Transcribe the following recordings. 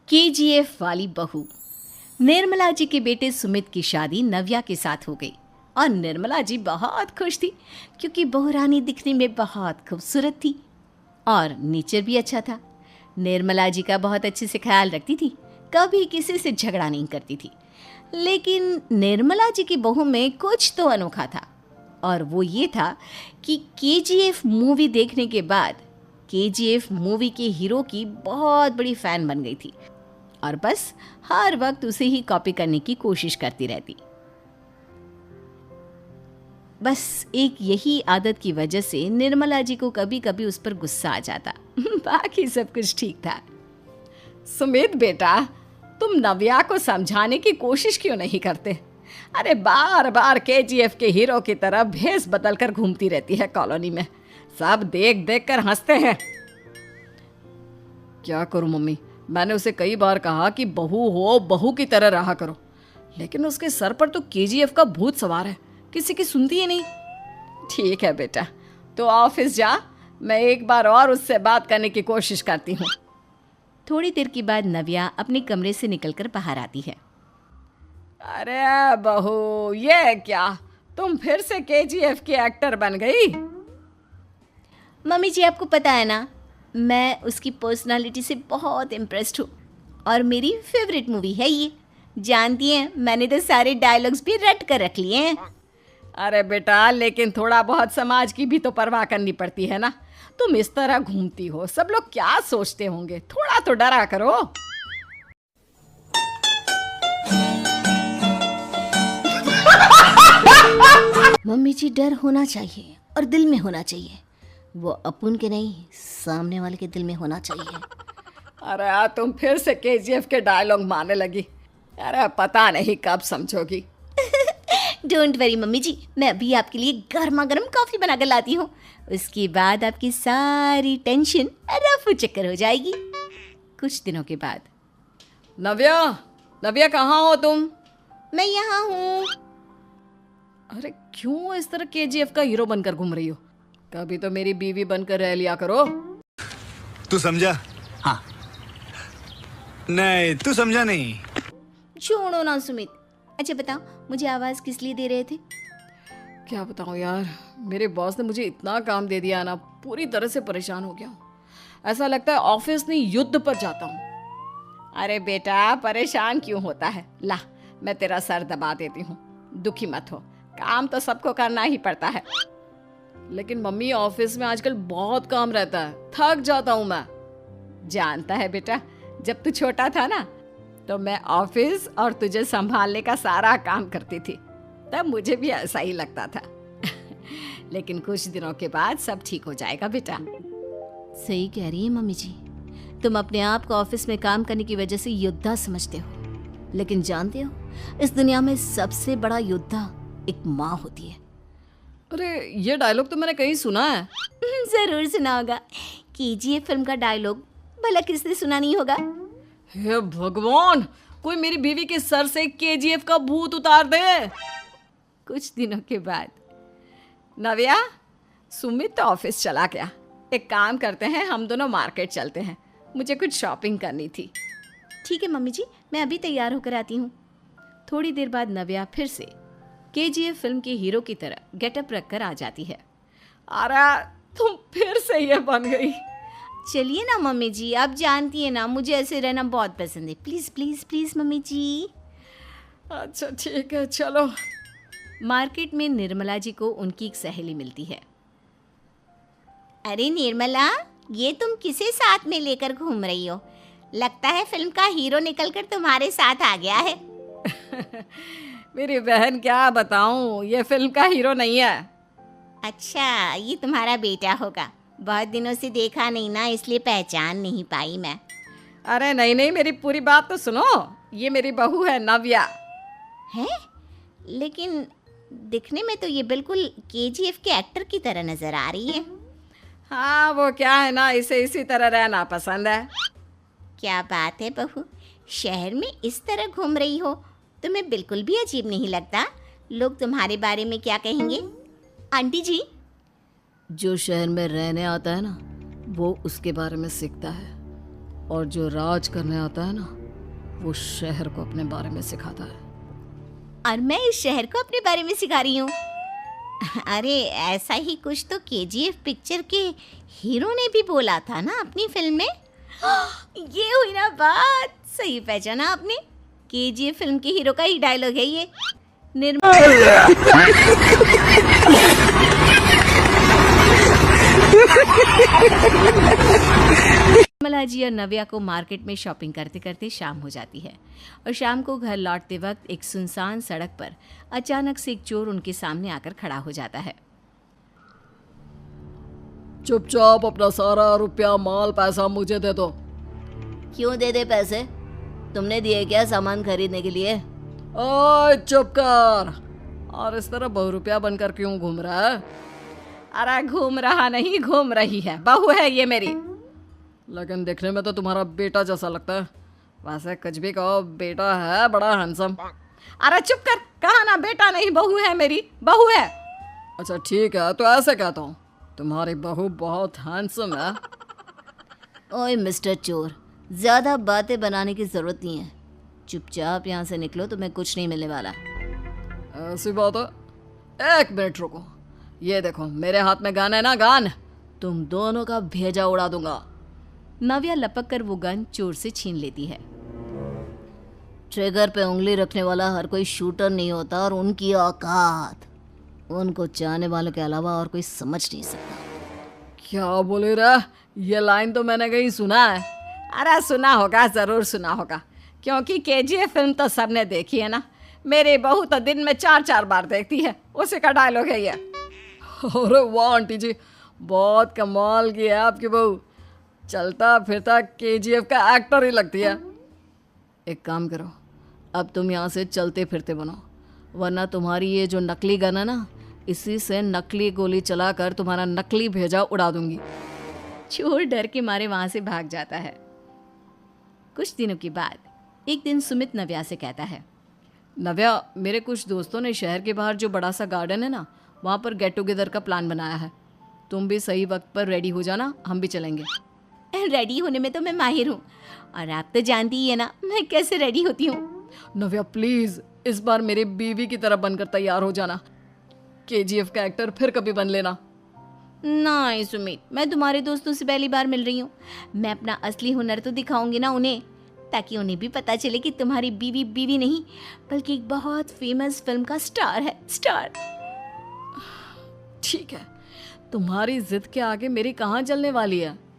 KGF वाली बहू। निर्मला जी के बेटे सुमित की शादी नव्या के साथ हो गई और निर्मला जी बहुत खुश थी क्योंकि बहू रानी दिखने में बहुत खूबसूरत थी और नेचर भी अच्छा था। निर्मला जी का बहुत अच्छे से ख्याल रखती थी, कभी किसी से झगड़ा नहीं करती थी। लेकिन निर्मला जी की बहू में कुछ तो अनोखा था और वो ये था कि केजीएफ मूवी देखने के बाद केजीएफ मूवी के हीरो की बहुत बड़ी फ़ैन बन गई थी और बस हर वक्त उसे ही कॉपी करने की कोशिश करती रहती। बस एक यही आदत की वजह से निर्मला जी को कभी कभी उस पर गुस्सा आ जाता। बाकी सब कुछ ठीक था। सुमित बेटा, तुम नव्या को समझाने की कोशिश क्यों नहीं करते? अरे बार बार केजीएफ के हीरो की तरह भेस बदल कर घूमती रहती है कॉलोनी में, सब देख देख कर हंसते हैं। क्या करूं मम्मी, मैंने उसे कई बार कहा कि बहू हो बहू की तरह रहा करो, लेकिन उसके सर पर तो केजीएफ का भूत सवार है, किसी की सुनती ही नहीं। ठीक है बेटा, तो ऑफिस जा, मैं एक बार और उससे बात करने की कोशिश करती हूँ। थोड़ी देर के बाद नव्या अपने कमरे से निकलकर बाहर आती है। अरे बहू, ये क्या, तुम फिर से केजीएफ की एक्टर बन गई? मम्मी जी, आपको पता है ना, मैं उसकी पर्सनालिटी से बहुत इम्प्रेस्ड हूँ और मेरी फेवरेट मूवी है ये। जानती हैं, मैंने तो सारे डायलॉग्स भी रट कर रख लिए हैं। अरे बेटा, लेकिन थोड़ा बहुत समाज की भी तो परवाह करनी पड़ती है ना। तुम इस तरह घूमती हो, सब लोग क्या सोचते होंगे, थोड़ा तो डरा करो। मम्मी जी, डर होना चाहिए और दिल में होना चाहिए, वो अपन के नहीं सामने वाले के दिल में होना चाहिए। अरे तुम फिर से केजीएफ के डायलॉग मारने लगी। अरे पता नहीं कब समझोगी। डोंट वरी मम्मी जी, मैं अभी आपके लिए गर्मा गर्म कॉफ़ी बना कर लाती हूँ। उसके बाद आपकी सारी टेंशन रफू चक्कर हो जाएगी। कुछ दिनों के बाद। नव्या, नव्या कहाँ हो तुम? मैं यहाँ हूँ। अरे क्यों इस तरह केजीएफ का हीरो बनकर घूम रही हो? कभी तो मेरी बीवी बनकर रह लिया करो। तू समझा? हाँ। नहीं, तू समझा नहीं। छोड़ो ना सुमित। अच्छा बताओ, मुझे आवाज़ किस लिए दे रहे थे? क्या बताऊँ यार, मेरे बॉस ने मुझे इतना काम दे दिया ना, पूरी तरह से परेशान हो गया हूँ। ऐसा लगता है ऑफिस नहीं युद्ध पर जाता हूँ। अरे बेटा, परेशान क्यों होता है? ला, मैं तेरा सर दबा देती हूँ, दुखी मत हो, काम तो सबको करना ही पड़ता है। लेकिन मम्मी, ऑफिस में आजकल बहुत काम रहता है, थक जाता हूँ मैं। जानता है बेटा, जब तू छोटा था ना, तो मैं ऑफिस और तुझे संभालने का सारा काम करती थी, तब मुझे भी ऐसा ही लगता था। लेकिन कुछ दिनों के बाद सब ठीक हो जाएगा बेटा। सही कह रही है मम्मी जी, तुम अपने आप को ऑफिस में काम करने की वजह से योद्धा समझते हो, लेकिन जानते हो, इस दुनिया में सबसे बड़ा योद्धा एक माँ होती है। अरे ये डायलॉग तो मैंने कहीं सुना है। जरूर सुना होगा, केजीएफ फिल्म का डायलॉग, भला किसने सुना नहीं होगा? हे भगवान, कोई मेरी बीवी के सर से केजीएफ का भूत उतार दे। कुछ दिनों के बाद। नव्या, सुमित तो ऑफिस चला गया, एक काम करते हैं, हम दोनों मार्केट चलते हैं, मुझे कुछ शॉपिंग करनी थी। ठीक है मम्मी जी, मैं अभी तैयार होकर आती हूँ। थोड़ी देर बाद नव्या फिर से केजीएफ फिल्म के हीरो की तरह गेटअप रखकर आ जाती है। अरे तुम फिर से ये बन गई। चलिए ना मम्मी जी, आप जानती है ना, मुझे ऐसे रहना बहुत पसंद है। प्लीज़ प्लीज़ प्लीज़ मम्मी जी। अच्छा ठीक है, चलो। मार्केट में निर्मला जी को उनकी एक सहेली मिलती है। अरे निर्मला, ये तुम किसे साथ में लेकर घूम रही हो? लगता है फिल्म का हीरो निकलकर तुम्हारे साथ आ गया है। मेरी बहन, क्या बताऊं, ये फिल्म का हीरो नहीं है। अच्छा, ये तुम्हारा बेटा होगा, बहुत दिनों से देखा नहीं ना, इसलिए पहचान नहीं पाई मैं। अरे नहीं नहीं, मेरी पूरी बात तो सुनो, ये मेरी बहू है नव्या। है? लेकिन दिखने में तो ये बिल्कुल केजीएफ के एक्टर की तरह नजर आ रही है। हाँ, वो क्या है ना, इसे इसी तरह रहना पसंद है। क्या बात है बहू, शहर में इस तरह घूम रही हो, तुम्हें बिल्कुल भी अजीब नहीं लगता? लोग तुम्हारे बारे में क्या कहेंगे? आंटी जी, जो शहर में रहने आता है ना, वो उसके बारे में सीखता है, और जो राज करने आता है ना, वो शहर को अपने बारे में सिखाता है। और मैं इस शहर को अपने बारे में सिखा रही हूँ। अरे ऐसा ही कुछ तो केजीएफ पिक्चर के हीरो ने भी बोला था ना अपनी फिल्म में। ये हुई ना बात, सही पहचाना आपने। केजीएफ फिल्म के हीरो का ही डायलॉग है ये। निर्मला जी और नव्या को मार्केट में शॉपिंग करते करते शाम हो जाती है और शाम को घर लौटते वक्त एक सुनसान सड़क पर अचानक से एक चोर उनके सामने आकर खड़ा हो जाता है। चुपचाप अपना सारा रुपया माल पैसा मुझे दे दो। क्यों दे दे पैसे? तुमने दिए क्या सामान खरीदने के लिए? ओए चुप कर। और इस तरह बहुरुपया बनकर क्यों घूम रहा है? अरे घूम रहा नहीं, घूम रही है, बहू है ये मेरी। लेकिन देखने में तो तुम्हारा बेटा जैसा लगता है। वैसे कुछ भी कहो, बेटा है बड़ा हैंडसम। अरे चुप कर, कहा ना बेटा नहीं बहू है मेरी, बहू है। अच्छा ठीक है, तो ऐसे कहता हूँ, तुम्हारी बहू बहुत हैंडसम है। ओए मिस्टर चोर, ज्यादा बातें बनाने की जरूरत नहीं है। चुपचाप यहाँ से निकलो, तुम्हें कुछ नहीं मिलने वाला। ऐसी बात है। एक मिनट रुको, ये देखो मेरे हाथ में गन है ना, गन। तुम दोनों का भेजा उड़ा दूंगा। नव्या लपक कर वो गन चोर से छीन लेती है। ट्रिगर पे उंगली रखने वाला हर कोई शूटर नहीं होता, और उनकी औकात उनको चाहने वालों के अलावा और कोई समझ नहीं सकता। क्या बोले रे? ये लाइन तो मैंने कहीं सुना है। अरे सुना होगा, जरूर सुना होगा, क्योंकि केजीएफ फिल्म तो सबने देखी है ना। मेरी बहू तो दिन में 4-4 बार देखती है, उसी का डायलॉग है ये। अरे वाह आंटी जी, बहुत कमाल की है आपकी बहू। चलता फिरता केजीएफ का एक्टर ही लगती है। एक काम करो, अब तुम यहाँ से चलते फिरते बनो, वरना तुम्हारी ये जो नकली गन है ना, इसी से नकली गोली चलाकर तुम्हारा नकली भेजा उड़ा दूंगी। चोर डर के मारे वहां से भाग जाता है। कुछ दिनों के बाद एक दिन सुमित नव्या से कहता है, नव्या, मेरे कुछ दोस्तों ने शहर के बाहर जो बड़ा सा गार्डन है ना, वहाँ पर गेट टुगेदर का प्लान बनाया है। तुम भी सही वक्त पर रेडी हो जाना, हम भी चलेंगे। रेडी होने में तो मैं माहिर हूँ, और आप तो जानती ही है ना मैं कैसे रेडी होती हूँ। नव्या प्लीज इस बार मेरी बीवी की तरह बनकर तैयार हो जाना। केजीएफ का एक्टर फिर कभी बन लेना। नहीं सुमित, मैं तुम्हारे दोस्तों से पहली बार मिल रही हूँ। मैं अपना असली हुनर तो दिखाऊंगी ना उन्हें, ताकि उन्हें भी पता चले कि तुम्हारी बीवी बीवी नहीं बल्कि एक बहुत फेमस फिल्म का स्टार है, स्टार। ठीक है, तुम्हारी जिद के आगे मेरी कहाँ चलने वाली है।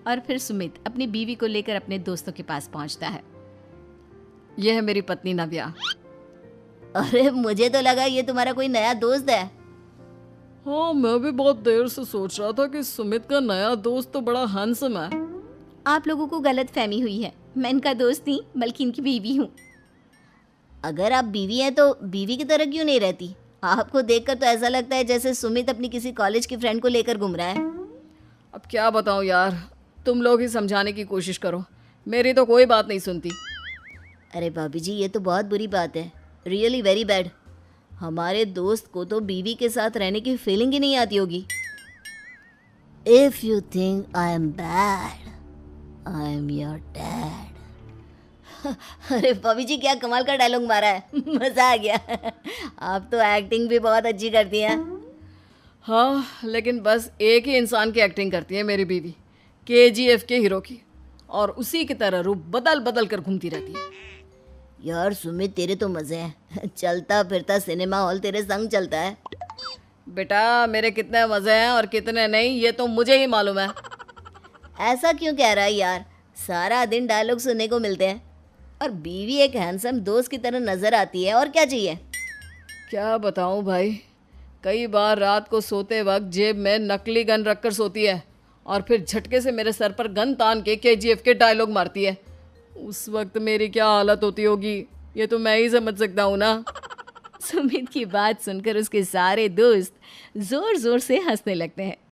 और फिर सुमित अपनी बीवी को लेकर अपने दोस्तों के पास पहुंचता है। यह है मेरी पत्नी नव्या। अरे मुझे तो लगा ये तुम्हारा कोई नया दोस्त है। हाँ, मैं भी बहुत देर से सोच रहा था कि सुमित का नया दोस्त तो बड़ा हैंडसम है। आप लोगों को गलत फहमी हुई है, मैं इनका दोस्त नहीं बल्कि इनकी बीवी हूँ। अगर आप बीवी हैं तो बीवी की तरह क्यों नहीं रहती? आपको देखकर तो ऐसा लगता है जैसे सुमित अपनी किसी कॉलेज की फ्रेंड को लेकर घूम रहा है। अब क्या बताऊँ यार, तुम लोग ही समझाने की कोशिश करो, मेरी तो कोई बात नहीं सुनती। अरे भाभी जी, ये तो बहुत बुरी बात है, रियली वेरी बैड। हमारे दोस्त को तो बीवी के साथ रहने की फीलिंग ही नहीं आती होगी। If you think I am bad, I am your dad. अरे भाभी जी, क्या कमाल का डायलॉग मारा है, मजा आ गया। आप तो एक्टिंग भी बहुत अच्छी करती हैं। हाँ, लेकिन बस एक ही इंसान की एक्टिंग करती है मेरी बीवी, केजीएफ के हीरो की, और उसी की तरह रूप बदल बदल कर घूमती रहती है। यार सुमित, तेरे तो मजे हैं, चलता फिरता सिनेमा हॉल तेरे संग चलता है। बेटा, मेरे कितने मजे हैं और कितने नहीं ये तो मुझे ही मालूम है। ऐसा क्यों कह रहा है यार? सारा दिन डायलॉग सुनने को मिलते हैं, और बीवी एक हैंडसम दोस्त की तरह नजर आती है, और क्या चाहिए? क्या बताऊं भाई, कई बार रात को सोते वक्त जेब में नकली गन रखकर सोती है, और फिर झटके से मेरे सर पर गन तान के केजीएफ के डायलॉग मारती है। उस वक्त मेरी क्या हालत होती होगी, ये तो मैं ही समझ सकता हूँ ना। सुमित की बात सुनकर उसके सारे दोस्त जोर जोर से हंसने लगते हैं।